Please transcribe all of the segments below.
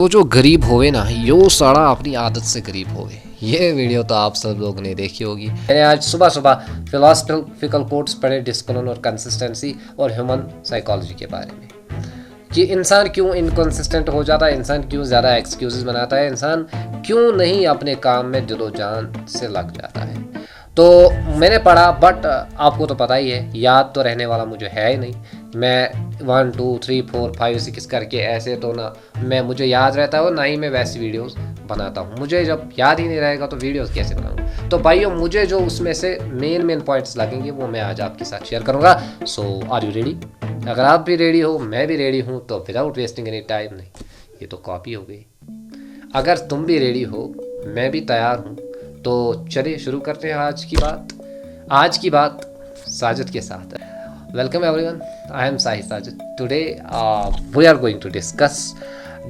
तो जो गरीब होवे ना यो साड़ा अपनी आदत से गरीब होवे। ये वीडियो तो आप सब लोगों ने देखी होगी। मैंने आज सुबह सुबह फिलोसफिकल कोट्स पढ़े डिसिप्लिन और कंसिस्टेंसी और ह्यूमन साइकोलॉजी के बारे में कि इंसान क्यों इनकंसिस्टेंट हो जाता है, इंसान क्यों ज़्यादा एक्सक्यूजेस बनाता है, इंसान क्यों नहीं अपने काम में दिलो जान से लग जाता है। तो मैंने पढ़ा, बट आपको तो पता ही है याद तो रहने वाला मुझे है ही नहीं। मैं 1 2 3 4 5 6 करके ऐसे तो ना मुझे याद रहता है और ना ही मैं वैसी वीडियोस बनाता हूँ। मुझे जब याद ही नहीं रहेगा तो वीडियोस कैसे बनाऊँगा। तो भाइयों, मुझे जो उसमें से मेन पॉइंट्स लगेंगे वो मैं आज आपके साथ शेयर करूँगा। सो आर यू रेडी? अगर आप भी रेडी हो, मैं भी रेडी हूँ, तो विदाउट वेस्टिंग एनी टाइम, नहीं ये तो कॉपी हो गई। अगर तुम भी रेडी हो, मैं भी तैयार हूँ, तो चलिए शुरू करते हैं आज की बात साजिद के साथ। Welcome everyone, I am Sahid Sajid. Today we are going to discuss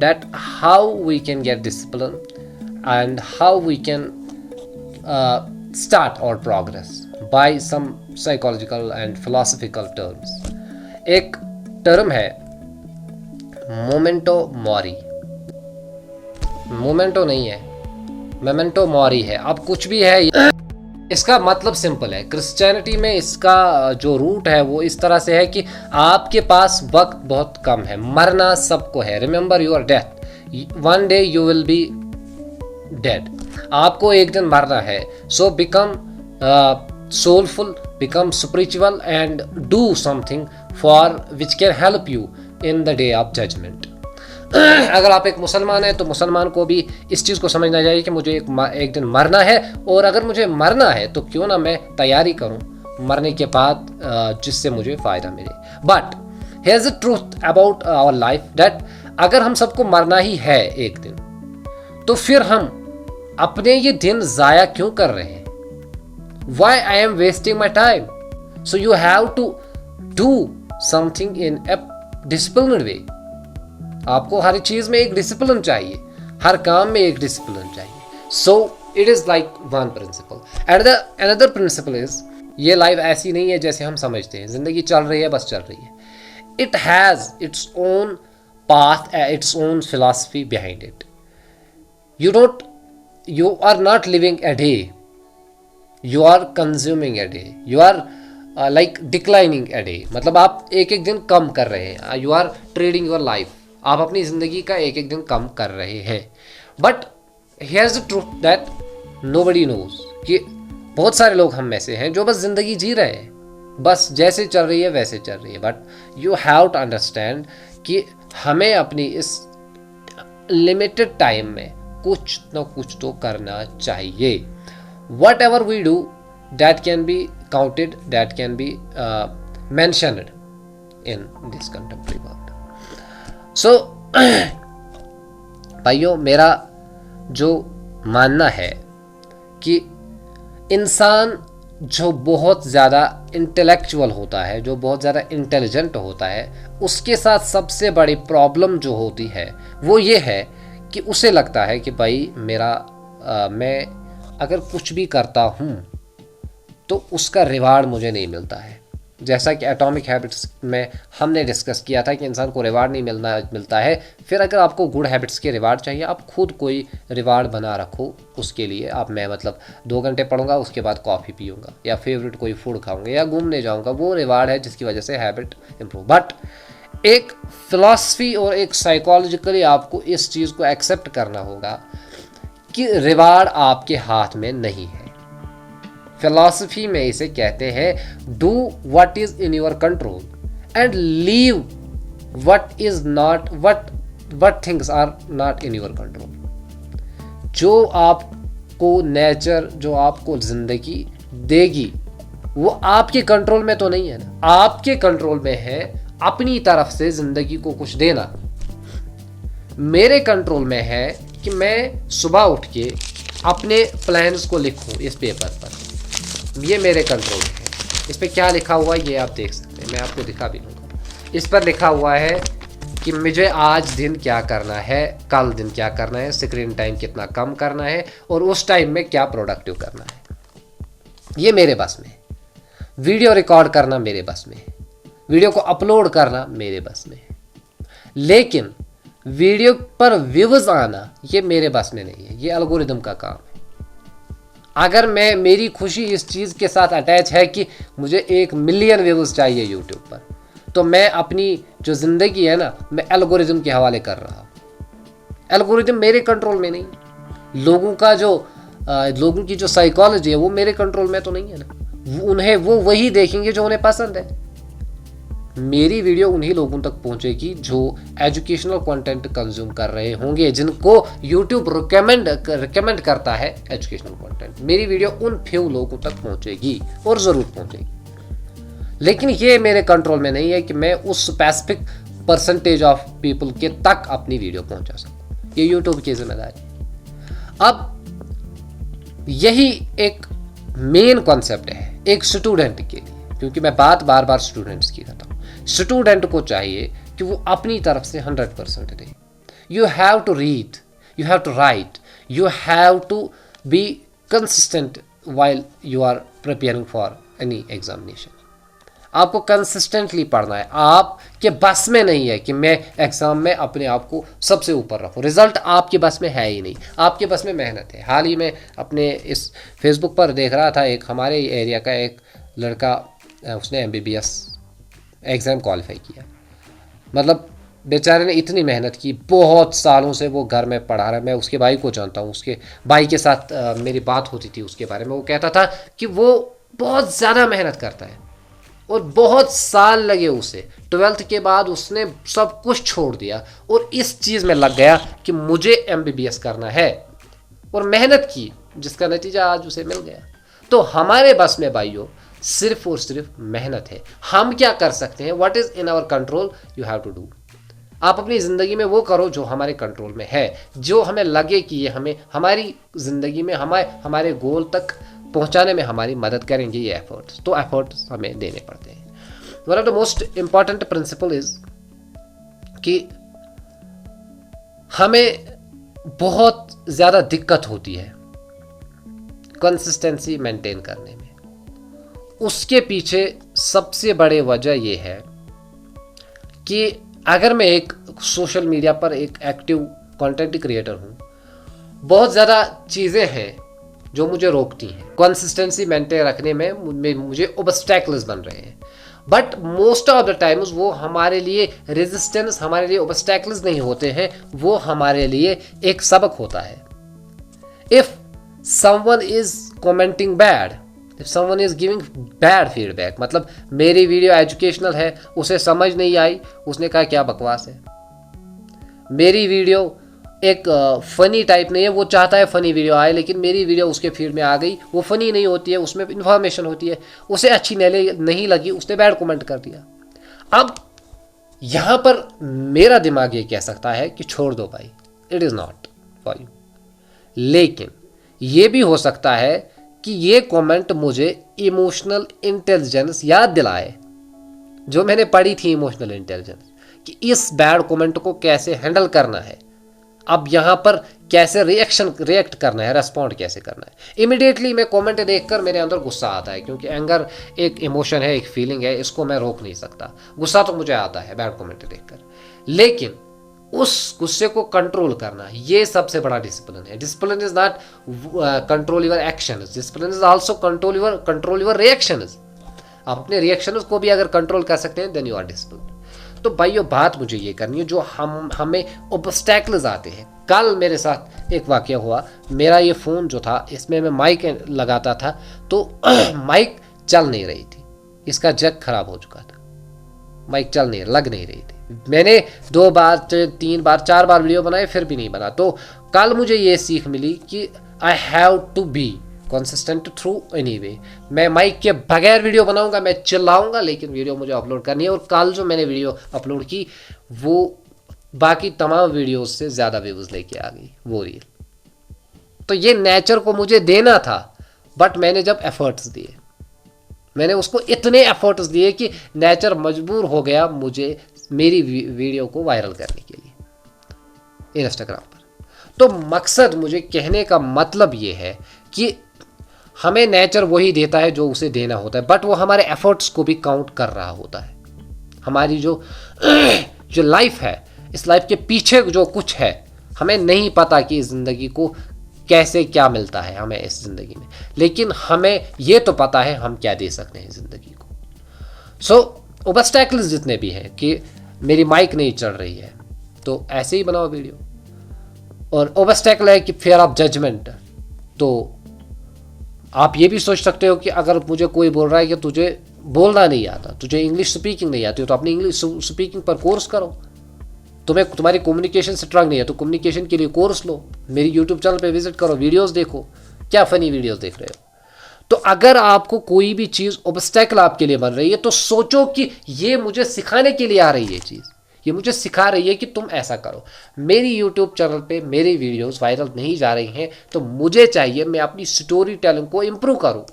that how we can get discipline and how we can start our progress by some psychological and philosophical terms. एक टर्म है मोमेंटो मॉरी। मोमेंटो नहीं है, memento मॉरी है। अब कुछ भी है, इसका मतलब सिंपल है। क्रिश्चियनिटी में इसका जो रूट है वो इस तरह से है कि आपके पास वक्त बहुत कम है, मरना सबको है। Remember your death, one day you will be dead. आपको एक दिन मरना है। So become soulful, become spiritual and do something for which can help you in the day of judgement. अगर आप एक मुसलमान हैं तो मुसलमान को भी इस चीज़ को समझना चाहिए कि मुझे एक दिन मरना है, और अगर मुझे मरना है तो क्यों ना मैं तैयारी करूं मरने के बाद जिससे मुझे फ़ायदा मिले। But here is the truth about our life that अगर हम सबको मरना ही है एक दिन, तो फिर हम अपने ये दिन ज़ाया क्यों कर रहे हैं? Why am I wasting my time? So you have to do something in a disciplined way. आपको हर चीज में एक डिसिप्लिन चाहिए, हर काम में एक डिसिप्लिन चाहिए। So it is like one principle and the another principle is, ये लाइफ ऐसी नहीं है जैसे हम समझते हैं। जिंदगी चल रही है, बस चल रही है। It has its own path, its own philosophy behind it. You are not living a day, you are consuming a day, you are like declining a day. मतलब आप एक एक दिन कम कर रहे हैं, you are trading your life. आप अपनी ज़िंदगी का एक एक दिन कम कर रहे हैं। But here is the truth that nobody knows कि बहुत सारे लोग हम में से हैं जो बस ज़िंदगी जी रहे हैं, बस जैसे चल रही है वैसे चल रही है। But you have to understand कि हमें अपनी इस लिमिटेड टाइम में कुछ न कुछ तो करना चाहिए। Whatever we do that can be counted, that can be mentioned in this contemporary world. So भाइयों, मेरा जो मानना है कि इंसान जो बहुत ज़्यादा इंटेलेक्चुअल होता है, जो बहुत ज़्यादा इंटेलिजेंट होता है, उसके साथ सबसे बड़ी प्रॉब्लम जो होती है वो ये है कि उसे लगता है कि भाई मैं अगर कुछ भी करता हूँ तो उसका रिवार्ड मुझे नहीं मिलता है। जैसा कि एटॉमिक हैबिट्स में हमने डिस्कस किया था कि इंसान को रिवार्ड नहीं मिलता है। फिर अगर आपको गुड हैबिट्स के रिवार्ड चाहिए, आप खुद कोई रिवार्ड बना रखो उसके लिए। आप मैं मतलब 2 घंटे पढ़ूंगा, उसके बाद कॉफ़ी पीऊँगा, या फेवरेट कोई फूड खाऊंगा, या घूमने जाऊंगा, वो रिवार्ड है जिसकी वजह से हैबिट इम्प्रूव। बट एक फिलॉसफी और एक साइकोलॉजिकली आपको इस चीज़ को एक्सेप्ट करना होगा कि रिवार्ड आपके हाथ में नहीं है। फिलॉसफी में इसे कहते हैं do what is in your control and leave what is not, what things are not in your control. जो आपको नेचर, जो आपको जिंदगी देगी, वो आपके कंट्रोल में तो नहीं है ना। आपके कंट्रोल में है अपनी तरफ से जिंदगी को कुछ देना। मेरे कंट्रोल में है कि मैं सुबह उठ के अपने प्लान्स को लिखूं इस पेपर पर। ये मेरे कंट्रोल में है। इस पर क्या लिखा हुआ है ये आप देख सकते हैं, मैं आपको दिखा भी दूंगा। इस पर लिखा हुआ है कि मुझे आज दिन क्या करना है, कल दिन क्या करना है, स्क्रीन टाइम कितना कम करना है, और उस टाइम में क्या प्रोडक्टिव करना है। ये मेरे बस में। वीडियो रिकॉर्ड करना मेरे बस में, वीडियो को अपलोड करना मेरे बस में। लेकिन वीडियो पर व्यूज आना ये मेरे बस में नहीं है, ये एल्गोरिदम का काम है। अगर मेरी खुशी इस चीज़ के साथ अटैच है कि मुझे 1 मिलियन व्यूज चाहिए यूट्यूब पर, तो मैं अपनी जो ज़िंदगी है ना, मैं एल्गोरिदम के हवाले कर रहा हूँ। एल्गोरिदम मेरे कंट्रोल में नहीं। लोगों की जो साइकोलॉजी है वो मेरे कंट्रोल में तो नहीं है ना। उन्हें वो वही देखेंगे जो उन्हें पसंद है। मेरी वीडियो उन्हीं लोगों तक पहुंचेगी जो एजुकेशनल कंटेंट कंज्यूम कर रहे होंगे, जिनको यूट्यूब रिकमेंड करता है एजुकेशनल कंटेंट। मेरी वीडियो उन फ्यू लोगों तक पहुंचेगी और ज़रूर पहुंचेगी, लेकिन ये मेरे कंट्रोल में नहीं है कि मैं उस स्पेसिफिक परसेंटेज ऑफ पीपल के तक अपनी वीडियो पहुंचा सकूं। ये यूट्यूब की जिम्मेदारी। अब यही एक मेन कॉन्सेप्ट है एक स्टूडेंट के लिए, क्योंकि मैं बात बार बार स्टूडेंट्स की करता हूँ। स्टूडेंट को चाहिए कि वो अपनी तरफ से 100% दे। You have to read, you have to write, you have to be consistent while you are preparing for any examination. आपको कंसिस्टेंटली पढ़ना है। आपके बस में नहीं है कि मैं एग्ज़ाम में अपने आप को सबसे ऊपर रखूं। रिजल्ट आपके बस में है ही नहीं, आपके बस में मेहनत है। हाल ही में अपने इस फेसबुक पर देख रहा था, एक हमारे एरिया का एक लड़का, उसने MBBS एग्ज़ाम क्वालिफाई किया। मतलब बेचारे ने इतनी मेहनत की, बहुत सालों से वो घर में पढ़ा रहा है। मैं उसके भाई को जानता हूँ, उसके भाई के साथ मेरी बात होती थी उसके बारे में। वो कहता था कि वो बहुत ज़्यादा मेहनत करता है और बहुत साल लगे उसे। 12th के बाद उसने सब कुछ छोड़ दिया और इस चीज़ में लग गया कि मुझे MBBS करना है, और मेहनत की, जिसका नतीजा आज उसे मिल गया। तो हमारे बस में भाइयों सिर्फ और सिर्फ मेहनत है। हम क्या कर सकते हैं? What is in our control you have to do. आप अपनी ज़िंदगी में वो करो जो हमारे कंट्रोल में है, जो हमें लगे कि ये हमें हमारी ज़िंदगी में हमारे गोल तक पहुंचाने में हमारी मदद करेंगे ये एफर्ट्स। तो एफर्ट्स हमें देने पड़ते हैं। One of the most important principal is कि हमें बहुत ज़्यादा दिक्कत होती है कंसिस्टेंसी मेंटेन करने में। उसके पीछे सबसे बड़ी वजह यह है कि अगर मैं एक सोशल मीडिया पर एक एक्टिव कंटेंट क्रिएटर हूँ, बहुत ज़्यादा चीज़ें हैं जो मुझे रोकती हैं कंसिस्टेंसी मेंटेन रखने में, मुझे ऑब्स्टैकल्स बन रहे हैं। But most of the times वो हमारे लिए रेजिस्टेंस, हमारे लिए ऑब्स्टैकल्स नहीं होते हैं, वो हमारे लिए एक सबक होता है। If someone is commenting bad, if someone is giving bad feedback, मतलब मेरी वीडियो एजुकेशनल है, उसे समझ नहीं आई, उसने कहा क्या बकवास है। मेरी वीडियो एक फ़नी टाइप नहीं है, वो चाहता है फ़नी वीडियो आए, लेकिन मेरी वीडियो उसके फीड में आ गई, वो फ़नी नहीं होती है, उसमें इन्फॉर्मेशन होती है, उसे अच्छी नहीं लगी, उसने बैड कमेंट कर दिया। अब यहाँ पर मेरा दिमाग ये कह सकता है कि छोड़ दो भाई, it is not for you. लेकिन ये भी हो सकता है कि ये कमेंट मुझे इमोशनल इंटेलिजेंस याद दिलाए, जो मैंने पढ़ी थी इमोशनल इंटेलिजेंस, कि इस बैड कमेंट को कैसे हैंडल करना है, अब यहाँ पर कैसे रिएक्ट करना है, रेस्पॉन्ड कैसे करना है। इमिडिएटली मैं कमेंट देखकर मेरे अंदर गुस्सा आता है, क्योंकि एंगर एक इमोशन है, एक फीलिंग है, इसको मैं रोक नहीं सकता। गुस्सा तो मुझे आता है बैड कमेंट देखकर, लेकिन उस गुस्से को कंट्रोल करना, ये सबसे बड़ा डिसिप्लिन है। Discipline is not control your actions, discipline is also control your reactions. आप अपने रिएक्शंस को भी अगर कंट्रोल कर सकते हैं, देन यू आर डिसिप्लिन। तो भाइयों बात मुझे ये करनी है, जो हमें ऑब्स्टैकल्स आते हैं। कल मेरे साथ एक वाकया हुआ, मेरा ये फ़ोन जो था इसमें मैं माइक लगाता था, तो माइक चल नहीं रही थी, इसका जैक खराब हो चुका था, माइक लग नहीं रही थी। मैंने 2 बार 3 बार 4 बार वीडियो बनाए, फिर भी नहीं बना। तो कल मुझे ये सीख मिली कि I have to be consistent through any way. मैं माइक के बगैर वीडियो बनाऊंगा, मैं चिल्लाऊंगा, लेकिन वीडियो मुझे अपलोड करनी है। और कल जो मैंने वीडियो अपलोड की वो बाकी तमाम वीडियोस से ज़्यादा व्यूज़ लेके आ गई, वो रील। तो ये नेचर को मुझे देना था, बट मैंने जब एफर्ट्स दिए, मैंने उसको इतने एफर्ट्स दिए कि नेचर मजबूर हो गया मुझे मेरी वीडियो को वायरल करने के लिए इंस्टाग्राम पर। तो मकसद, मुझे कहने का मतलब ये है कि हमें नेचर वही देता है जो उसे देना होता है, बट वो हमारे एफर्ट्स को भी काउंट कर रहा होता है। हमारी जो लाइफ है, इस लाइफ के पीछे जो कुछ है, हमें नहीं पता कि इस ज़िंदगी को कैसे क्या मिलता है हमें इस ज़िंदगी में, लेकिन हमें ये तो पता है हम क्या दे सकते हैं ज़िंदगी को। सो ऑब्स्टैकल्स जितने भी हैं कि मेरी माइक नहीं चल रही है तो ऐसे ही बनाओ वीडियो, और ऑब्स्टैकल है कि फियर ऑफ जजमेंट, तो आप ये भी सोच सकते हो कि अगर मुझे कोई बोल रहा है कि तुझे बोलना नहीं आता, तुझे इंग्लिश स्पीकिंग नहीं आती, तो अपनी इंग्लिश स्पीकिंग पर कोर्स करो। तुम्हारी कम्युनिकेशन स्ट्रांग नहीं है तो कम्युनिकेशन के लिए कोर्स लो, मेरी यूट्यूब चैनल पे विजिट करो, वीडियोस देखो, क्या फ़नी वीडियोस देख रहे हो। तो अगर आपको कोई भी चीज़ ऑब्स्टैकल आपके लिए बन रही है तो सोचो कि ये मुझे सिखाने के लिए आ रही है चीज़, ये मुझे सिखा रही है कि तुम ऐसा करो। मेरी यूट्यूब चैनल पे मेरी वीडियोस वायरल नहीं जा रही हैं तो मुझे चाहिए मैं अपनी स्टोरी टेलिंग को इम्प्रूव करूँ,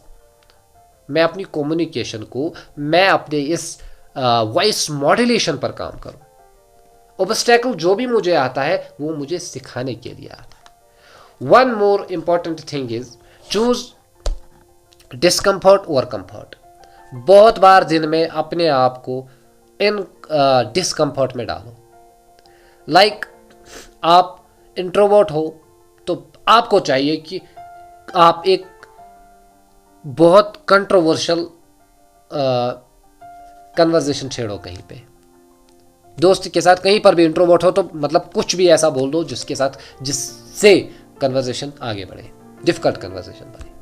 मैं अपनी कम्युनिकेशन को, मैं अपने इस वॉइस मॉड्यूलेशन पर काम करूँ। ऑब्स्टैकल जो भी मुझे आता है वो मुझे सिखाने के लिए आता है। One more important thing is choose discomfort over comfort. बहुत बार दिन में अपने आप को इन डिस्कम्फर्ट में डालो। लाइक आप इंट्रोवर्ट हो तो आपको चाहिए कि आप एक बहुत कंट्रोवर्शियल कन्वर्जेशन छेड़ो कहीं पे, दोस्त के साथ कहीं पर भी इंट्रोवर्ट हो तो मतलब कुछ भी ऐसा बोल दो जिससे कन्वर्सेशन आगे बढ़े, डिफिकल्ट कन्वर्सेशन बढ़े।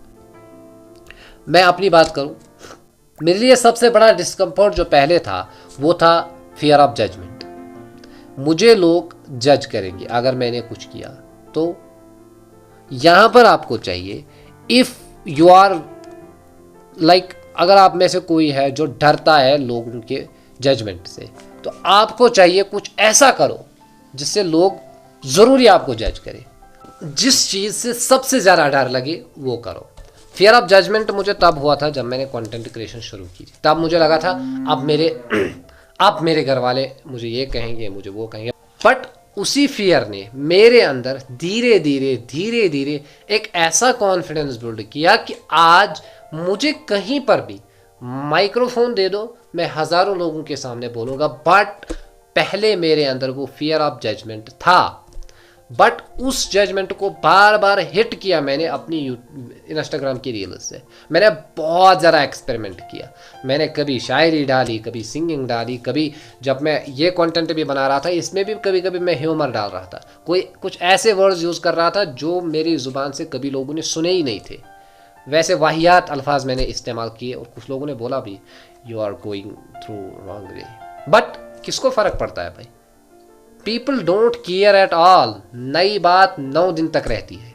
मैं अपनी बात करूं, मेरे लिए सबसे बड़ा डिस्कम्फर्ट जो पहले था वो था फियर ऑफ जजमेंट। मुझे लोग जज करेंगे अगर मैंने कुछ किया। तो यहां पर आपको चाहिए, इफ यू आर लाइक, अगर आप में से कोई है जो डरता है लोगों के जजमेंट से, तो आपको चाहिए कुछ ऐसा करो जिससे लोग ज़रूरी आपको जज करें। जिस चीज़ से सबसे ज़्यादा डर लगे वो करो। फियर ऑफ जजमेंट मुझे तब हुआ था जब मैंने कंटेंट क्रिएशन शुरू की थी। तब मुझे लगा था अब मेरे घर वाले मुझे ये कहेंगे, मुझे वो कहेंगे, बट उसी फियर ने मेरे अंदर धीरे धीरे एक ऐसा कॉन्फिडेंस बिल्ड किया कि आज मुझे कहीं पर भी माइक्रोफोन दे दो, मैं हज़ारों लोगों के सामने बोलूँगा। बट पहले मेरे अंदर वो फियर ऑफ जजमेंट था, बट उस जजमेंट को बार बार हिट किया मैंने अपनी इंस्टाग्राम की रील्स से। मैंने बहुत ज़्यादा एक्सपेरिमेंट किया, मैंने कभी शायरी डाली, कभी सिंगिंग डाली, कभी जब मैं ये कंटेंट भी बना रहा था इसमें भी कभी कभी मैं ह्यूमर डाल रहा था, कुछ ऐसे वर्ड्स यूज़ कर रहा था जो मेरी ज़ुबान से कभी लोगों ने सुने ही नहीं थे। वैसे वाहियात अल्फाज मैंने इस्तेमाल किए और कुछ लोगों ने बोला भी you are going through wrong way, but किसको फ़र्क पड़ता है भाई, people don't care at all. नई बात 9 दिन तक रहती है,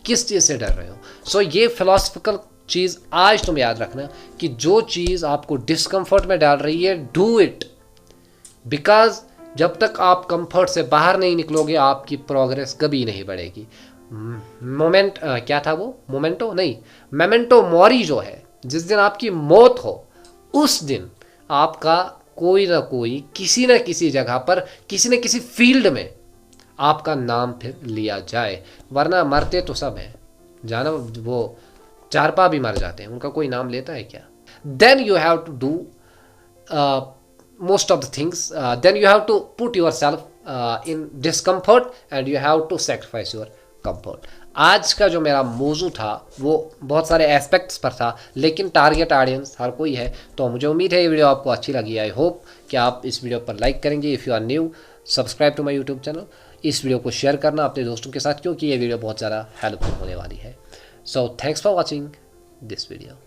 किस चीज़ से डर रहे हो। सो ये फिलोसफिकल चीज़ आज तुम याद रखना कि जो चीज़ आपको डिस्कम्फर्ट में डाल रही है, डू इट, बिकॉज जब तक आप कंफर्ट से बाहर नहीं निकलोगे आपकी प्रोग्रेस कभी नहीं बढ़ेगी। क्या था वो, मेमेंटो मोरी जो है, जिस दिन आपकी मौत हो उस दिन आपका कोई ना कोई किसी न किसी जगह पर किसी न किसी फील्ड में आपका नाम फिर लिया जाए, वरना मरते तो सब हैं, जाना वो चारपा भी मर जाते हैं, उनका कोई नाम लेता है क्या। Then you have to do most of the things, then you have to put yourself in discomfort and you have to sacrifice your comfort। आज का जो मेरा मौजू था वो बहुत सारे एस्पेक्ट्स पर था, लेकिन टारगेट ऑडियंस हर कोई है, तो मुझे उम्मीद है ये वीडियो आपको अच्छी लगी। आई होप कि आप इस वीडियो पर लाइक करेंगे। If you are new, subscribe to my YouTube channel. इस वीडियो को शेयर करना अपने दोस्तों के साथ, क्योंकि ये वीडियो बहुत ज़्यादा हेल्पफुल होने वाली है। So thanks for watching this video.